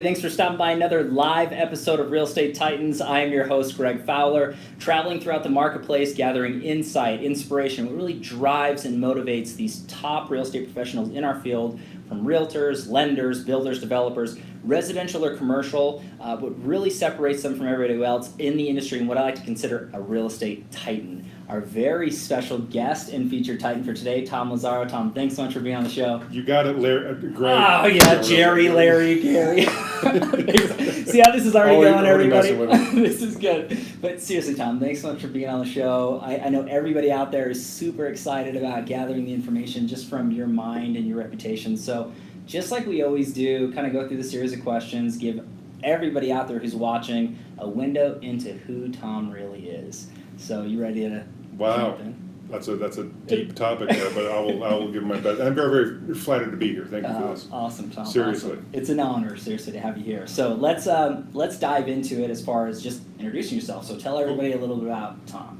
Thanks for stopping by another live episode of Real Estate Titans. I am your host, Greg Fowler, traveling throughout the marketplace, gathering insight, inspiration, what really drives and motivates these top real estate professionals in our field, from realtors, lenders, builders, developers, residential or commercial, what really separates them from everybody else in the industry and what I like to consider a real estate titan. Our very special guest and featured titan for today, Tom Lazzaro. Tom, thanks so much for being on the show. You got it, Larry. Greg. Oh, yeah, Jerry, Larry, Gary. See how this is already going, everybody? This is good. But seriously, Tom, thanks so much for being on the show. I know everybody out there is super excited about gathering the information just from your mind and your reputation. So just like we always do, kind of go through the series of questions, give everybody out there who's watching a window into who Tom really is. So you ready to jump in? That's a deep topic there, but I will give my best. I'm very, very flattered to be here. Thank you for this. Awesome, Tom. Seriously, awesome. It's an honor, seriously, to have you here. So let's dive into it as far as just introducing yourself. So tell everybody a little bit about Tom.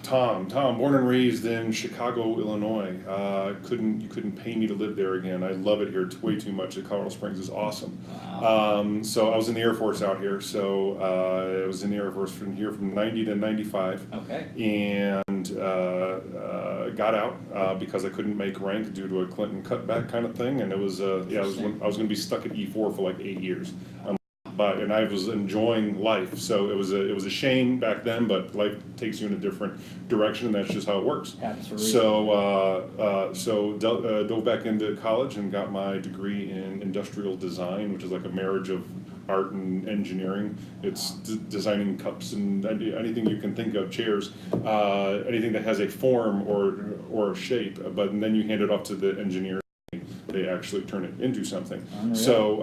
Tom, born and raised in Chicago, Illinois. You couldn't pay me to live there again. I love it here. It's way too much. Colorado Springs is awesome. Wow. So I was in the Air Force out here. So I was in the Air Force from 90 to 95. Okay. And got out because I couldn't make rank due to a Clinton cutback kind of thing. And it was I was going to be stuck at E4 for like 8 years. And I was enjoying life, so it was a shame back then. But life takes you in a different direction, and that's just how it works. Absolutely. So dove back into college and got my degree in industrial design, which is like a marriage of art and engineering. It's designing cups and anything you can think of, chairs, anything that has a form or a shape. But then you hand it off to the engineer. They actually turn it into something. Unreal. So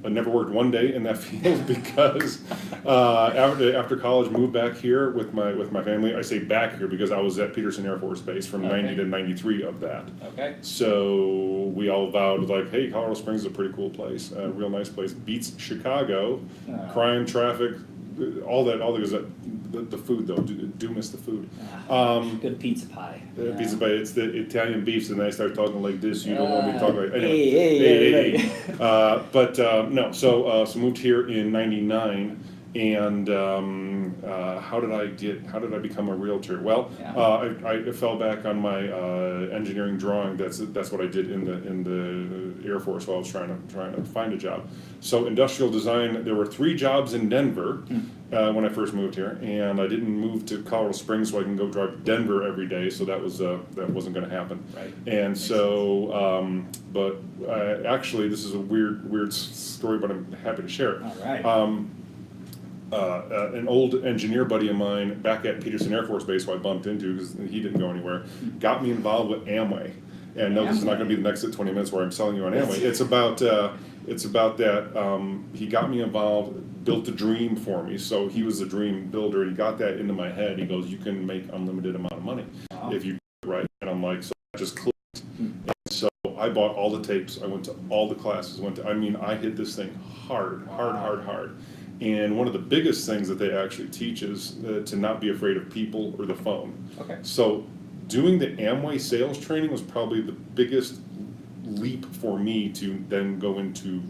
I never worked one day in that field because after college moved back here with my family. I say back here because I was at Peterson Air Force Base from 90 to 93 of that. Okay. So we all vowed like, hey, Colorado Springs is a pretty cool place, a real nice place. Beats Chicago, crime, traffic, all that. The food though, do miss the food. Good pizza pie. Pizza pie. It's the Italian beefs, and then I start talking like this. You don't want me to talk like anyway. Hey. No. So moved here in '99, and how did I become a realtor? Well, I fell back on my engineering drawing. That's what I did in the Air Force while I was trying to find a job. So industrial design. There were 3 jobs in Denver. When I first moved here, and I didn't move to Colorado Springs so I can go drive to Denver every day, so that wasn't going to happen. Right. And so, actually, this is a weird story, but I'm happy to share it. All right. An old engineer buddy of mine back at Peterson Air Force Base, who I bumped into because he didn't go anywhere, got me involved with Amway. And no, this is not going to be the next 20 minutes where I'm selling you on Amway. It's about that he got me involved, built a dream for me. So he was a dream builder. He got that into my head. He goes, you can make unlimited amount of money if you do it right. And I'm like, so I just clicked. And so I bought all the tapes. I went to all the classes. I hit this thing hard. And one of the biggest things that they actually teach is to not be afraid of people or the phone. Okay. So doing the Amway sales training was probably the biggest leap for me to then go into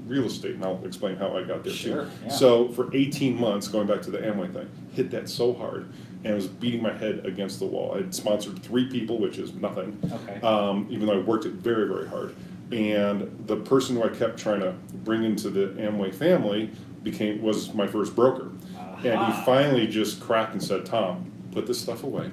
real estate, and I'll explain how I got there too. Yeah. So for 18 months, going back to the Amway thing, hit that so hard, and I was beating my head against the wall. I'd sponsored 3 people, which is nothing, even though I worked it very, very hard. And the person who I kept trying to bring into the Amway family was my first broker. And he finally just cracked and said, Tom, put this stuff away.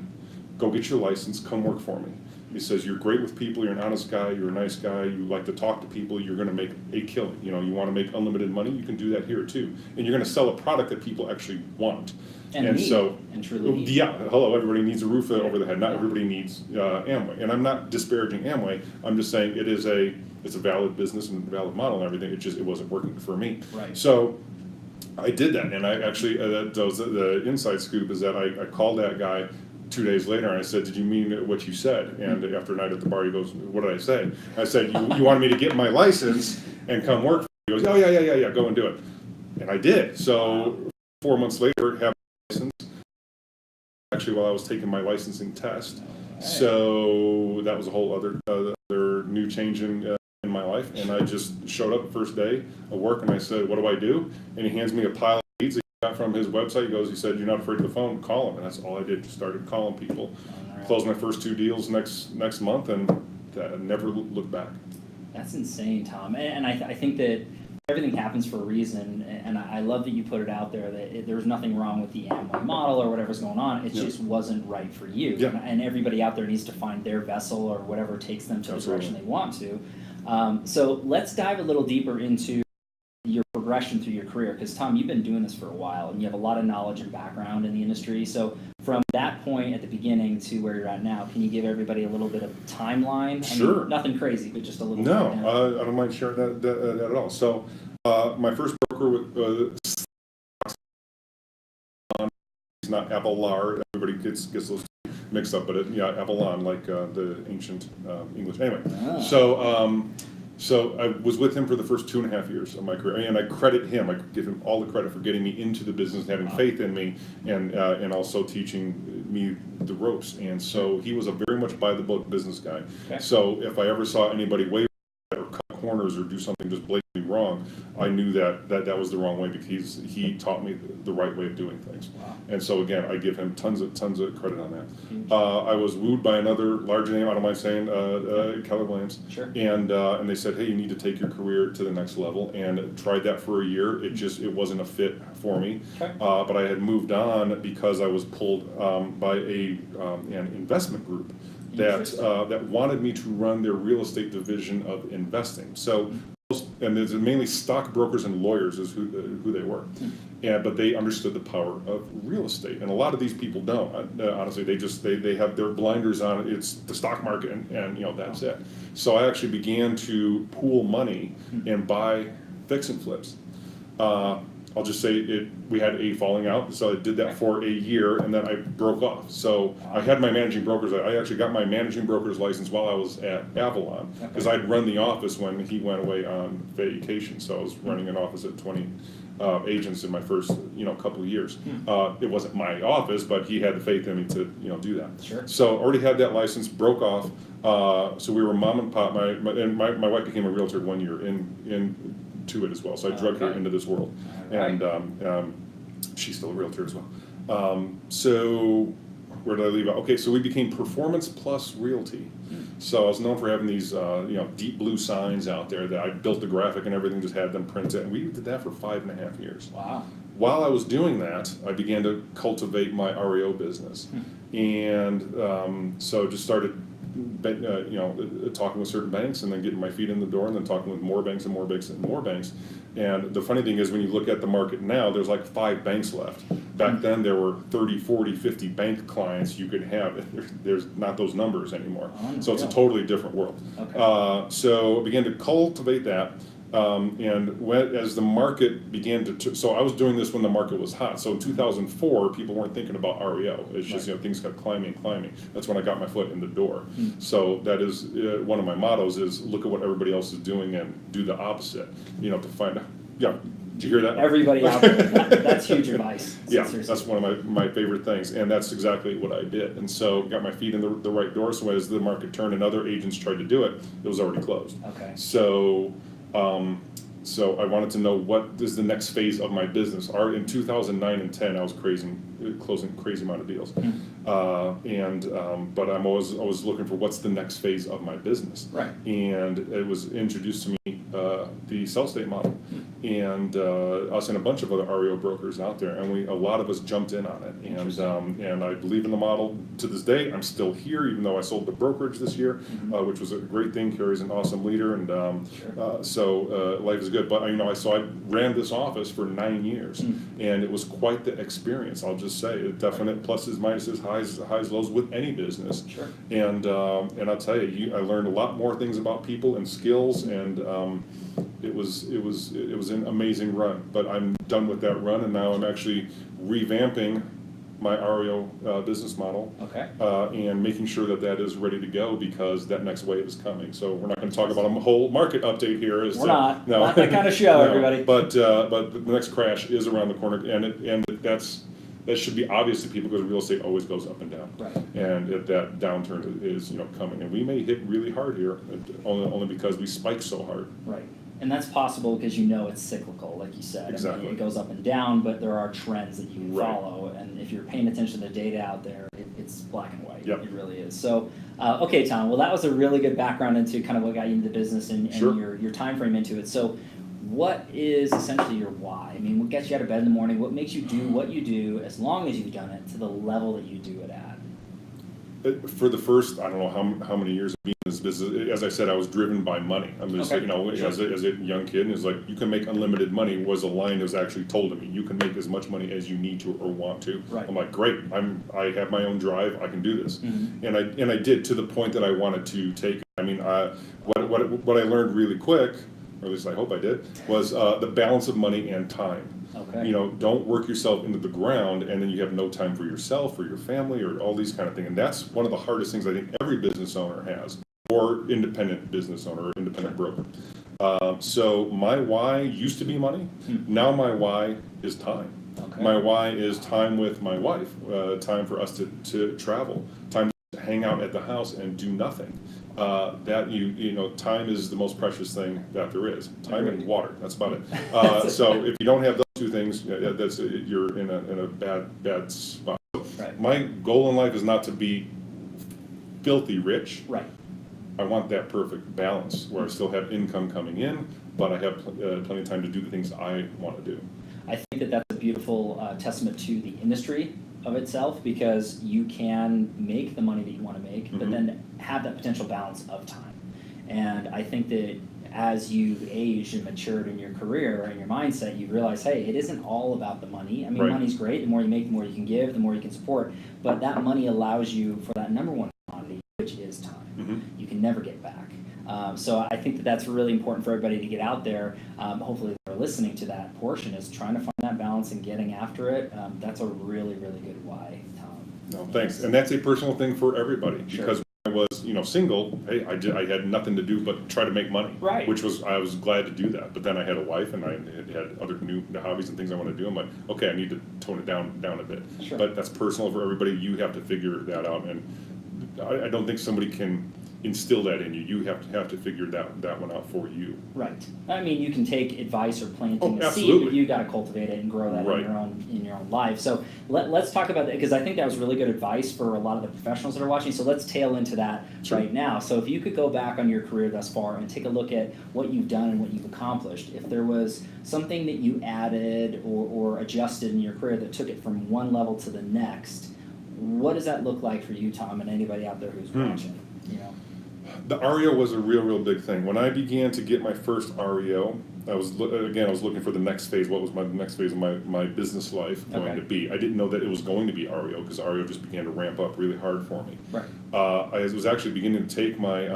Go get your license, come work for me. He says, you're great with people, you're an honest guy, you're a nice guy, you like to talk to people, you're going to make a killing. You want to make unlimited money, you can do that here too. And you're going to sell a product that people actually want. And truly need. Yeah, hello, everybody needs a roof over the head. Not everybody needs Amway. And I'm not disparaging Amway, I'm just saying it's a valid business and valid model and everything, it wasn't working for me. Right. So I did that, and I actually, the inside scoop is that I called that guy 2 days later, and I said, did you mean what you said? And after a night at the bar, he goes, what did I say? I said, you wanted me to get my license and come work for you. He goes, oh, yeah, go and do it. And I did. So 4 months later, have a license, actually while I was taking my licensing test. So that was a whole other new change in in my life, and I just showed up the first day of work, and I said, "What do I do?" And he hands me a pile of leads that he got from his website. He said, "You're not afraid of the phone? Call him." And that's all I did. Just started calling people. Closed my first 2 deals next month, and never looked back. That's insane, Tom. And I think that everything happens for a reason, and I love that you put it out there that there was nothing wrong with the Amway model or whatever's going on. It just wasn't right for you. Yeah. And everybody out there needs to find their vessel or whatever takes them to the direction they want to. So let's dive a little deeper into your progression through your career, because Tom, you've been doing this for a while and you have a lot of knowledge and background in the industry. So from that point at the beginning to where you're at now, can you give everybody a little bit of a timeline? Sure. I mean, nothing crazy, but just a little No, bit. I don't mind sharing that at all. So my first broker with he's not Abelard. Everybody gets those mixed up, but Abelard, like the ancient English. Anyway, so I was with him for the first 2.5 years of my career, and I credit him. I give him all the credit for getting me into the business, having faith in me, and also teaching me the ropes. And so he was a very much by the book business guy. Okay. So if I ever saw anybody waver or cut corners or do something just blatantly wrong, I knew that was the wrong way, because he taught me the right way of doing things. Wow. And so again, I give him tons of credit on that. I was wooed by another large name, I don't mind saying, Keller Williams. Sure. And they said, "Hey, you need to take your career to the next level," and tried that for a year. It wasn't a fit for me. Okay. But I had moved on because I was pulled by an investment group that wanted me to run their real estate division of investing. So, and there's mainly stockbrokers and lawyers is who they were, but they understood the power of real estate, and a lot of these people don't. Honestly, they have their blinders on. It's the stock market, and that's it. So I actually began to pool money and buy fix and flips. I'll just say we had a falling out, so I did that for a year, and then I broke off. So I had my managing brokers. I actually got my managing broker's license while I was at Avalon, because I'd run the office when he went away on vacation. So I was running an office at 20 agents in my first couple of years. It wasn't my office, but he had the faith in me to do that. Sure. So already had that license, broke off. So we were mom and pop. My wife became a realtor 1 year into it as well. So I drug her into this world, and she's still a realtor as well. So where did I leave out? Okay, so we became Performance Plus Realty. So I was known for having these deep blue signs out there that I built the graphic and everything, just had them printed, and we did that for 5.5 years. Wow. While I was doing that, I began to cultivate my REO business, and so just started talking with certain banks, and then getting my feet in the door, and then talking with more banks and more banks and more banks. And the funny thing is, when you look at the market now, there's like 5 banks left. Back then there were 30, 40, 50 bank clients you could have. There's not those numbers anymore. So it's a totally different world. Okay. So I began to cultivate that. As the market began to, so I was doing this when the market was hot. So in 2004, people weren't thinking about REO. It's just, things kept climbing. That's when I got my foot in the door. So that is one of my mottos is look at what everybody else is doing and do the opposite, to find out. Yeah. Did you hear that? Everybody out there. That's huge advice. Yeah, that's one of my favorite things, and that's exactly what I did. And so got my feet in the right door, so as the market turned and other agents tried to do it, it was already closed. Okay. So I wanted to know what is the next phase of my business. In 2009 and 10, I was closing crazy amount of deals, but I'm always looking for what's the next phase of my business. Right. And it was introduced to me the Sellstate model, and us and a bunch of other REO brokers out there, and a lot of us jumped in on it. And I believe in the model to this day. I'm still here, even though I sold the brokerage this year, which was a great thing. Carrie's an awesome leader, and so life is good. But I ran this office for 9 years, and it was quite the experience. I'll just say, definite pluses, minuses, highs, lows with any business. Sure. And I'll tell you, I learned a lot more things about people and skills, and it was an amazing run. But I'm done with that run, and now I'm actually revamping my REO business model, and making sure that is ready to go, because that next wave is coming. So we're not going to talk about a whole market update here. Not that kind of show, no, everybody. But the next crash is around the corner, and that's that should be obvious to people because real estate always goes up and down. Right. And that downturn is coming. And we may hit really hard here, only because we spike so hard. Right. And that's possible because it's cyclical, like you said. Exactly. I mean, it goes up and down, but there are trends that you can Right. follow. And if you're paying attention to the data out there, it's black and white. Yep. It really is. So, okay, Tom. Well, that was a really good background into kind of what got you into the business and Sure. your time frame into it. So, what is essentially your why? I mean, what gets you out of bed in the morning? What makes you do what you do as long as you've done it to the level that you do it at? For the first, I don't know how many years of being in this business, as I said, I was driven by money. I'm just, Okay. sure. as a young kid, and it's like, you can make unlimited money was a line that was actually told to me. You can make as much money as you need to or want to. Right. I'm like, great, I have my own drive, I can do this. Mm-hmm. And I did, to the point that I wanted to take it. I mean, what I learned really quick, or at least I hope I did, was the balance of money and time. Okay. Don't work yourself into the ground and then you have no time for yourself or your family or all these kind of things. And that's one of the hardest things I think every business owner has, or independent business owner or independent broker. So my why used to be money. Now my why is time. Okay. My why is time with my wife, time for us to travel, time to hang out at the house and do nothing. Time is the most precious thing that there is. Time and water. That's about it. So if you don't have those two things, you're in a bad spot. Right. My goal in life is not to be filthy rich. Right. I want that perfect balance where I still have income coming in, but I have plenty of time to do the things I want to do. I think that that's a beautiful testament to the industry of itself, because you can make the money that you want to make, but then have that potential balance of time. And I think that as you've aged and matured in your career and your mindset, you realize, hey, it isn't all about the money. I mean, Right. Money's great. The more you make, the more you can give, the more you can support. But that money allows you for that number one commodity, which is time. You can never get back. So I think that that's really important for everybody to get out there. Hopefully they're listening to that portion, is trying to find that balance and getting after it. That's a really, really good why, Tom. No, thanks. And that's a personal thing for everybody. Sure. Because when I was, single, hey, I had nothing to do but try to make money. Right. I was glad to do that. But then I had a wife and I had other new hobbies and things I want to do. I'm like, okay, I need to tone it down a bit. Sure. But that's personal for everybody. You have to figure that out. And I don't think somebody can instill that in you. You have to figure that one out for you. Right. I mean, you can take advice or planting a seed, absolutely. but you got to cultivate it and grow that Right. in your own life. So let's talk about that, because I think that was really good advice for a lot of the professionals that are watching. So let's tail into that Sure. right now. So if you could go back on your career thus far and take a look at what you've done and what you've accomplished, if there was something that you added or adjusted in your career that took it from one level to the next, what does that look like for you, Tom, and anybody out there who's watching? The REO was a real big thing. When I began to get my first REO, I was looking for the next phase. What was my next phase of my business life going to be? I didn't know that it was going to be REO, because REO just began to ramp up really hard for me. Right. I was actually beginning to take my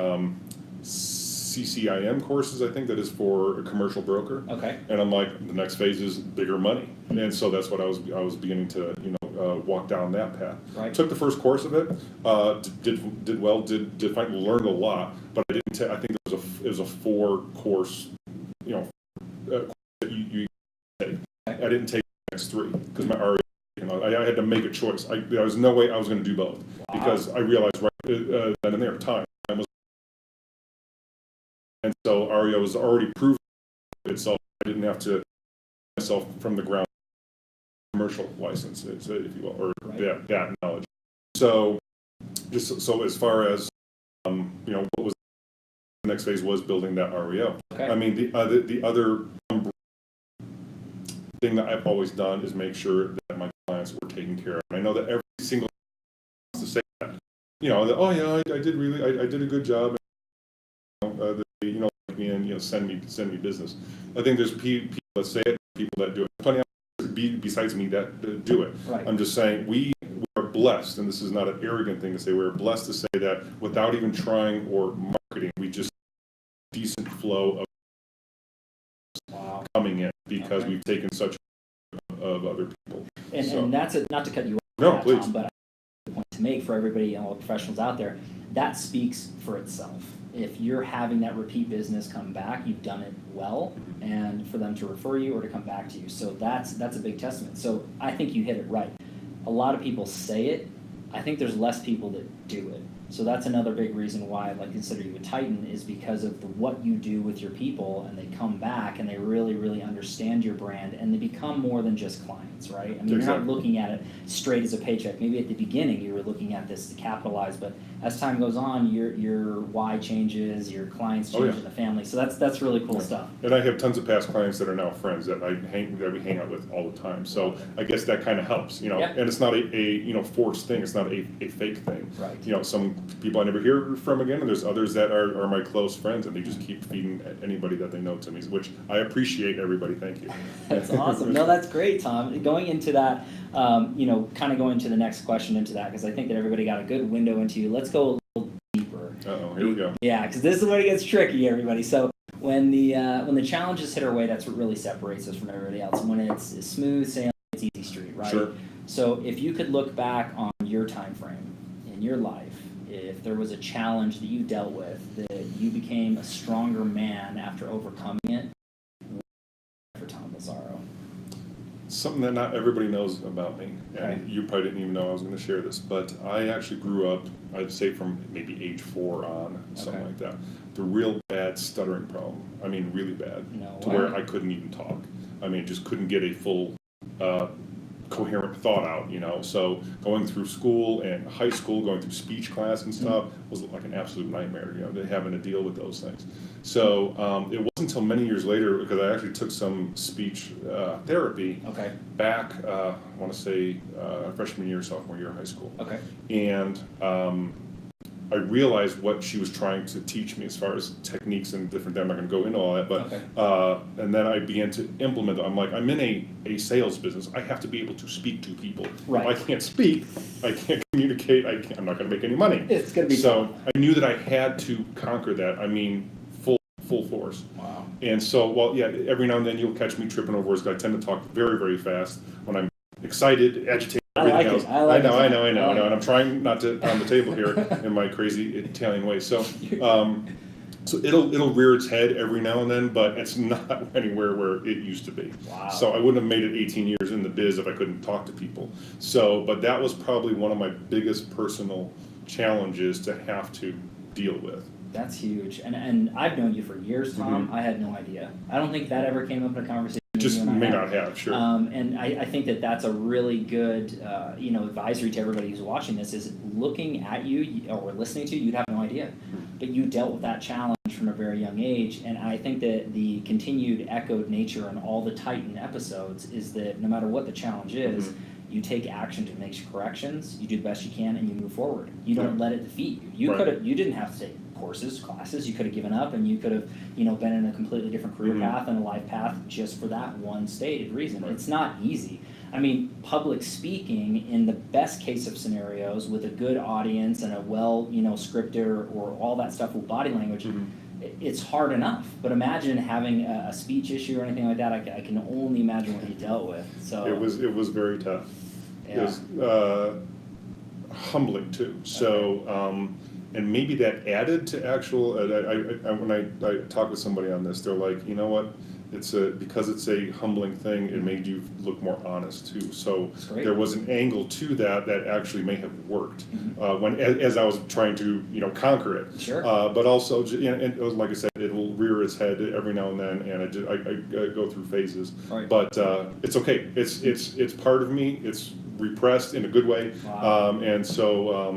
CCIM courses, I think that is for a commercial broker. Okay. And I'm like, the next phase is bigger money. And so that's what I was beginning to, walk down that path. Right. Took the first course of it, did well, learned a lot, but I didn't. I think it was a 4-course, course that you take. I didn't take the next 3 because my REO. I had to make a choice. There was no way I was going to do both. Wow. Because I realized right then and there, time was, and so REO was already proven itself. I didn't have to myself from the ground. Commercial license, if you will, or Right. that knowledge. So, just so as far as what was the next phase was building that REO. Okay. I mean, the other thing that I've always done is make sure that my clients were taken care of. And I know that every single wants to say that, I did a good job. Like me and send me business. I think there's people that say it, people that do it. Plenty of besides me that do it. Right. I'm just saying we are blessed, and this is not an arrogant thing to say. We're blessed to say that without even trying or marketing, we just decent flow of coming in because we've taken such of other people. And that's it. Not to cut you off, No, please. Tom, but I have a point to make for everybody, all the professionals out there. That speaks for itself. If you're having that repeat business come back, you've done it well, and for them to refer you or to come back to you. So that's a big testament. So I think you hit it right. a lot of people say it. I think there's less people that do it. So that's another big reason why I consider you a Titan, is because of what you do with your people, and they come back and they really, really understand your brand, and they become more than just clients, right? I mean, you're not looking at it straight as a paycheck. Maybe at the beginning you were looking at this to capitalize, but as time goes on, your why changes, your clients change in the family. So that's really cool stuff. And I have tons of past clients that are now friends that we hang out with all the time. So I guess that kind of helps, and it's not a forced thing. It's not a fake thing. Right. Some people I never hear from again, and there's others that are my close friends, and they just keep feeding anybody that they know to me, which I appreciate. Everybody, thank you. That's awesome. No, that's great, Tom. Going into that, kind of going to the next question into that, because I think that everybody got a good window into you. Let's go a little deeper. Uh-oh, here we go. Yeah, because this is when it gets tricky, everybody. So when the challenges hit our way, that's what really separates us from everybody else. When it's smooth sailing, it's easy street, right? Sure. So if you could look back on your time frame in your life, if there was a challenge that you dealt with, that you became a stronger man after overcoming it, for Tom Lazzaro? Something that not everybody knows about me, and you probably didn't even know I was going to share this, but I actually grew up, I'd say from maybe age 4 on, something like that, the real bad stuttering problem. I mean, really bad, to where I couldn't even talk. I mean, just couldn't get a full coherent thought out, So going through school and high school, going through speech class and stuff was like an absolute nightmare, having to deal with those things. So it wasn't until many years later, because I actually took some speech therapy back, I want to say freshman year, sophomore year of high school. And I realized what she was trying to teach me as far as techniques and different. I'm not going to go into all that, but and then I began to implement them. I'm like, I'm in a sales business. I have to be able to speak to people. Right. If I can't speak, I can't communicate. I'm not going to make any money. It's going to be so fun. I knew that I had to conquer that. I mean, full force. Wow. And so, every now and then you'll catch me tripping over words. I tend to talk very, very fast when I'm excited, agitated. I like it. I know, and I'm trying not to pound the table here in my crazy Italian way. So, so it'll rear its head every now and then, but it's not anywhere where it used to be. Wow. So I wouldn't have made it 18 years in the biz if I couldn't talk to people. So, but that was probably one of my biggest personal challenges to have to deal with. That's huge, and I've known you for years, Tom. I had no idea. I don't think that ever came up in a conversation. Just may not have, sure. And I think that that's a really good, advisory to everybody who's watching this, is looking at you or listening to you, you'd have no idea. But you dealt with that challenge from a very young age, and I think that the continued echoed nature in all the Titan episodes is that no matter what the challenge is, you take action to make corrections, you do the best you can, and you move forward. You don't let it defeat you. You didn't have to take courses, classes, you could have given up, and you could have, been in a completely different career path and a life path just for that one stated reason. It's not easy. I mean, public speaking in the best case of scenarios with a good audience and a well, scripted or all that stuff with body language, it's hard enough. But imagine having a speech issue or anything like that. I can only imagine what you dealt with. So it was very tough. Yeah. It was humbling too. So. And maybe that added to actual. When I talk with somebody on this, they're like, you know what? Because it's a humbling thing. It made you look more honest too. So there was an angle to that actually may have worked as I was trying to conquer it. Sure. But also, and like I said, it will rear its head every now and then, and I go through phases. Right. But it's okay. It's part of me. It's repressed in a good way. Wow. And so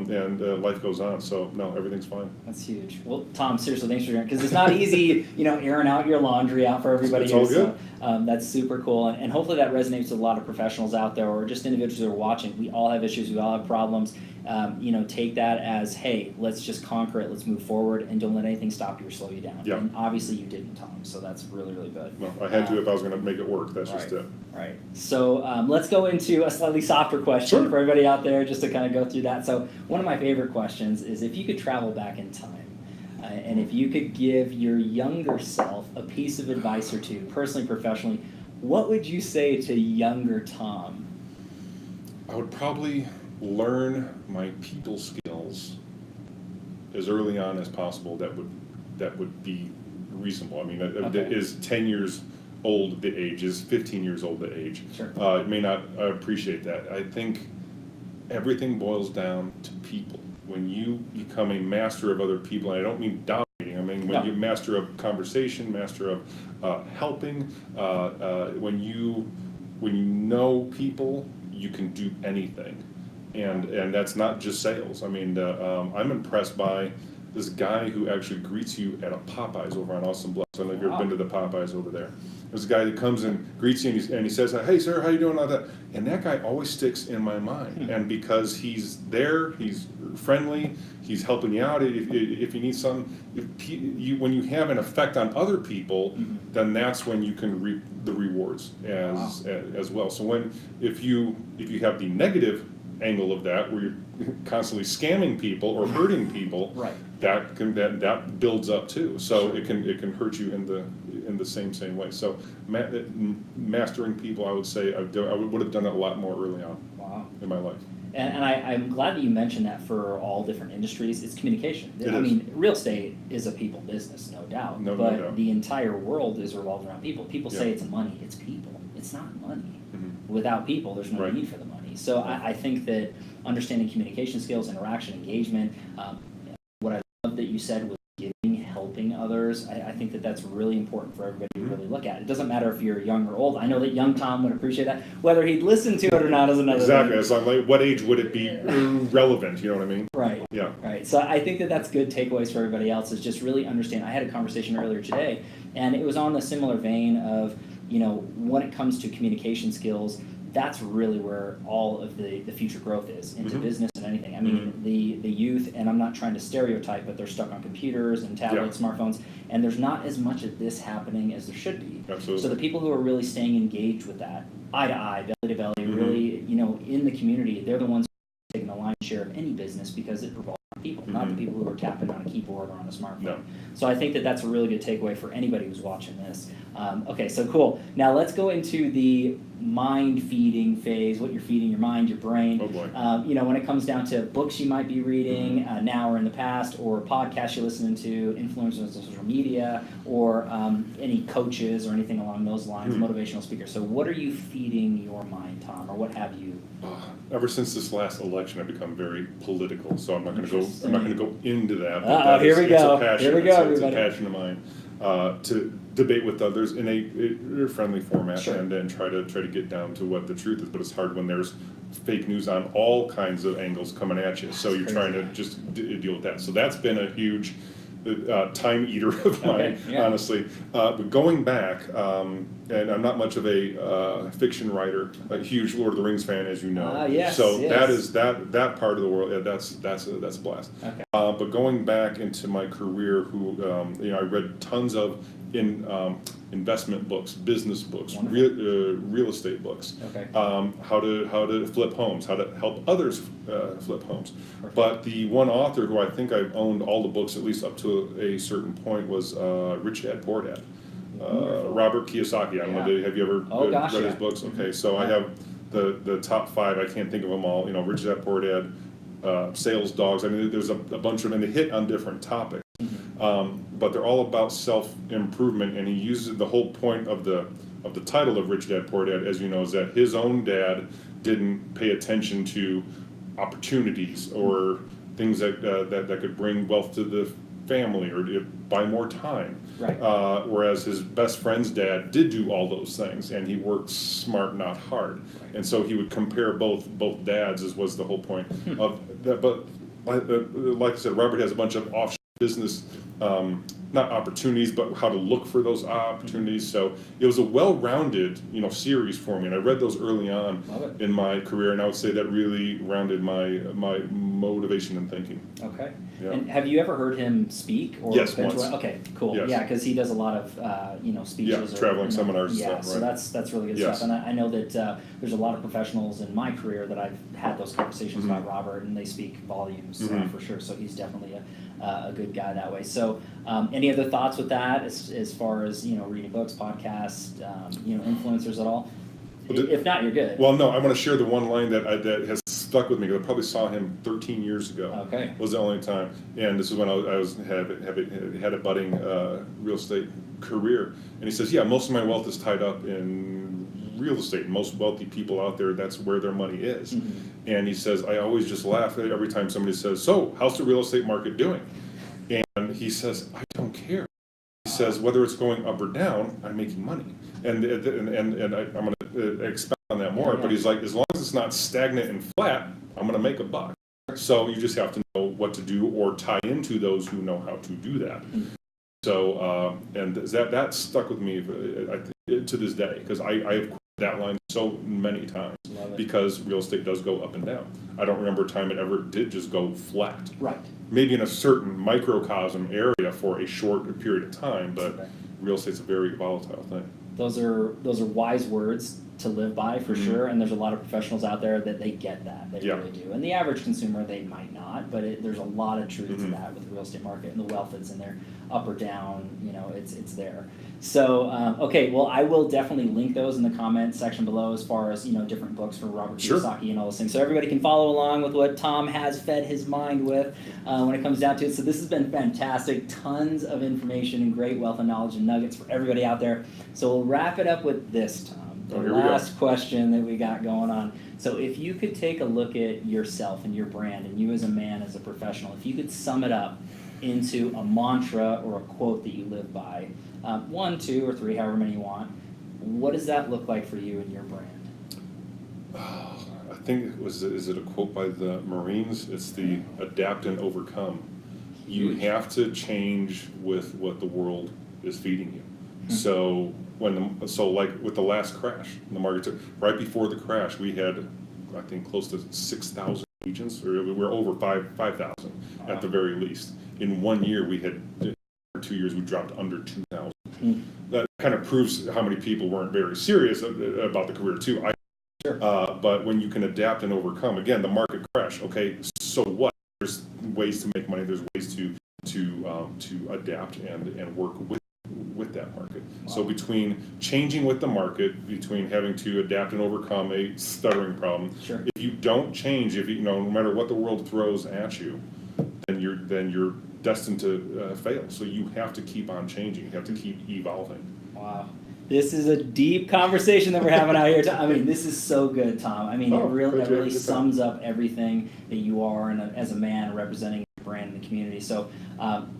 life goes on. So no, everything's fine. That's huge. Well, Tom, seriously, thanks for sharing, because it's not easy, airing out your laundry out for everybody. It's all good. So, that's super cool, and hopefully that resonates with a lot of professionals out there, or just individuals who are watching. We all have issues. We all have problems. Take that as, hey, let's just conquer it. Let's move forward, and don't let anything stop you or slow you down. Yeah. And obviously you didn't, Tom. So that's really, really good. Well, I had to if I was going to make it work. That's just it. Right. So let's go into a slightly softer question for everybody out there, just to kind of go through that. So one of my favorite questions is, if you could travel back in time, and if you could give your younger self a piece of advice or two, personally, professionally, what would you say to younger Tom? I would probably learn my people skills as early on as possible. That would be reasonable. I mean, is 10 years old the age, is 15 years old the age. Sure. May not appreciate that. I think everything boils down to people. When you become a master of other people, and I don't mean dominating, I mean when you master of conversation, master of helping, when you know people, you can do anything. And that's not just sales. I mean, I'm impressed by this guy who actually greets you at a Popeyes over on Austin Bluffs. I don't know if you've ever been to the Popeyes over there. There's a guy that comes and greets you and he says, "Hey sir, how you doing?" All that. And that guy always sticks in my mind. And because he's there, he's friendly, he's helping you out if you need something. When you have an effect on other people, then that's when you can reap the rewards as well. So if you have the negative angle of that, where you're constantly scamming people or hurting people, right, that builds up too. So it can hurt you in the same way. So mastering people, I would say I would have done it a lot more early on in my life. And I'm glad that you mentioned that for all different industries. It's communication. It I is. mean, real estate is a people business, no doubt. No but doubt. the entire world is revolved around people. People say Yeah. it's money. It's people. It's not money. Mm-hmm. Without people, there's no Right. need for the money. So I think that understanding communication skills, interaction, engagement, what I love that you said was giving, helping others. I think that that's really important for everybody to really look at. It doesn't matter if you're young or old. I know that young Tom would appreciate that. Whether he'd listen to it or not is another Exactly. thing. It's like, what age would it be relevant? You know what I mean? Right. Yeah. Right. So I think that that's good takeaways for everybody else, is just really understand. I had a conversation earlier today, and it was on the similar vein of, when it comes to communication skills, that's really where all of the future growth is into business and anything. I mean, the youth, and I'm not trying to stereotype, but they're stuck on computers and tablets, smartphones, and there's not as much of this happening as there should be. Absolutely. So the people who are really staying engaged with that, eye to eye, belly to belly, really, in the community, they're the ones taking the lion's share of any business, because it revolves around people, not the people who are tapping on a keyboard or on a smartphone. No. So I think that that's a really good takeaway for anybody who's watching this. Okay, so cool. Now let's go into the mind feeding phase, what you're feeding your mind, your brain. Oh boy. When it comes down to books you might be reading now or in the past, or podcasts you're listening to, influencers on social media, or any coaches or anything along those lines, motivational speakers. So what are you feeding your mind, Tom, or what have you? Ever since this last election, I've become very political, so I'm not going to go. I'm not going to go into that. Here we go. Here we go, It's a everybody. passion of mine to debate with others in a friendly format, Sure. and then try to get down to what the truth is. But it's hard when there's fake news on all kinds of angles coming at you. So you're trying to just deal with that. So that's been a huge time eater of mine, honestly. But going back, and I'm not much of a fiction writer, a huge Lord of the Rings fan, as you know. Yes, so yes. that is that part of the world. Yeah, that's a blast. Okay. But going back into my career, I read tons of investment books, business books, real estate books. Okay. How to flip homes, how to help others flip homes. Perfect. But the one author who I think I've owned all the books at least up to a certain point was Rich Dad Poor Dad. Robert Kiyosaki. I don't know. Have you ever read his books? Okay, so I have the top 5. I can't think of them all. Rich Dad Poor Dad, Sales Dogs. I mean, there's a bunch of them, and they hit on different topics. But they're all about self-improvement, and he uses the whole point of the title of Rich Dad Poor Dad, as you know, is that his own dad didn't pay attention to opportunities or things that could bring wealth to the family or to buy more time. Right. Whereas his best friend's dad did do all those things, and he worked smart, not hard. Right. And so he would compare both dads, as was the whole point of that. But like I said, Robert has a bunch of offshore business, not opportunities, but how to look for those opportunities. So it was a well-rounded, series for me, and I read those early on in my career, and I would say that really rounded my motivation and thinking. Okay. Yeah. And have you ever heard him speak? Or Yes, once. Okay, cool. Yes. Yeah, because he does a lot of speeches. Traveling seminars and stuff. So right. that's really good Yes. stuff. And I know that there's a lot of professionals in my career that I've had those conversations about Robert, and they speak volumes for sure. So he's definitely a good guy that way. So any other thoughts with that as far as reading books, podcasts, influencers at all? If not, you're good. Well, no, I want to share the one line that has stuck with me, because I probably saw him 13 years ago. Okay. Was the only time, and this is when I had a budding real estate career. And he says, "Yeah, most of my wealth is tied up in real estate. Most wealthy people out there, that's where their money is. And he says, I always just laugh every time somebody says, so how's the real estate market doing? And he says, I don't care. He says, whether it's going up or down, I'm making money. And I'm going to expound on that more, but he's like, as long as it's not stagnant and flat, I'm going to make a buck. So you just have to know what to do or tie into those who know how to do that. So, and that stuck with me to this day, because I have quoted that line so many times, because real estate does go up and down. I don't remember a time it ever did just go flat. Right. Maybe in a certain microcosm area for a short period of time, but real estate's a very volatile thing. Those are wise words to live by, for sure, and there's a lot of professionals out there that they get that, they really do. And the average consumer, they might not, but there's a lot of truth to that with the real estate market, and the wealth that's in there, up or down, it's there. So, okay, well, I will definitely link those in the comment section below, as far as, different books for Robert Kiyosaki and all those things. So everybody can follow along with what Tom has fed his mind with when it comes down to it. So this has been fantastic. Tons of information and great wealth and knowledge and nuggets for everybody out there. So we'll wrap it up with this, Tom. The last question that we got going on. So if you could take a look at yourself and your brand, and you as a man, as a professional, if you could sum it up into a mantra or a quote that you live by, 1, 2, or 3, however many you want, what does that look like for you and your brand? I think is it a quote by the Marines? It's the adapt and overcome. You have to change with what the world is feeding you. So like with the last crash in the market, right before the crash, we had, I think, close to 6,000 agents, or we were over 5,000 at the very least. In 1 year, we had, for 2 years, we dropped under 2,000. That kind of proves how many people weren't very serious about the career too. But when you can adapt and overcome, again, the market crash. Okay, so what? There's ways to make money. There's ways to adapt and work with that market. So between changing with the market, between having to adapt and overcome a stuttering problem, if you don't change, no matter what the world throws at you, then you're destined to fail. So you have to keep on changing. You have to keep evolving. Wow. This is a deep conversation that we're having out here. I mean, this is so good, Tom. I mean, it really sums up everything that you are, and as a man representing your brand in the community. So,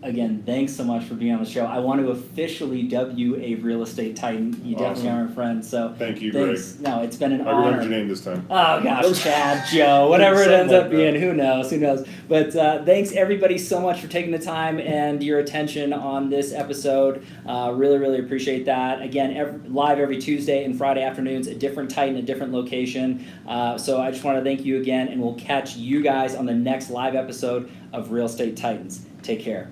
again, thanks so much for being on the show. I want to officially dub you a real estate titan. You definitely are a friend. So thank you, Greg. No, it's been an honor. I remember your name this time. Oh gosh, Chad, Joe, whatever it ends up being. Who knows? But thanks everybody so much for taking the time and your attention on this episode. Really, really appreciate that. Again, live every Tuesday and Friday afternoons, a different titan, a different location. So I just want to thank you again, and we'll catch you guys on the next live episode of Real Estate Titans. Take care.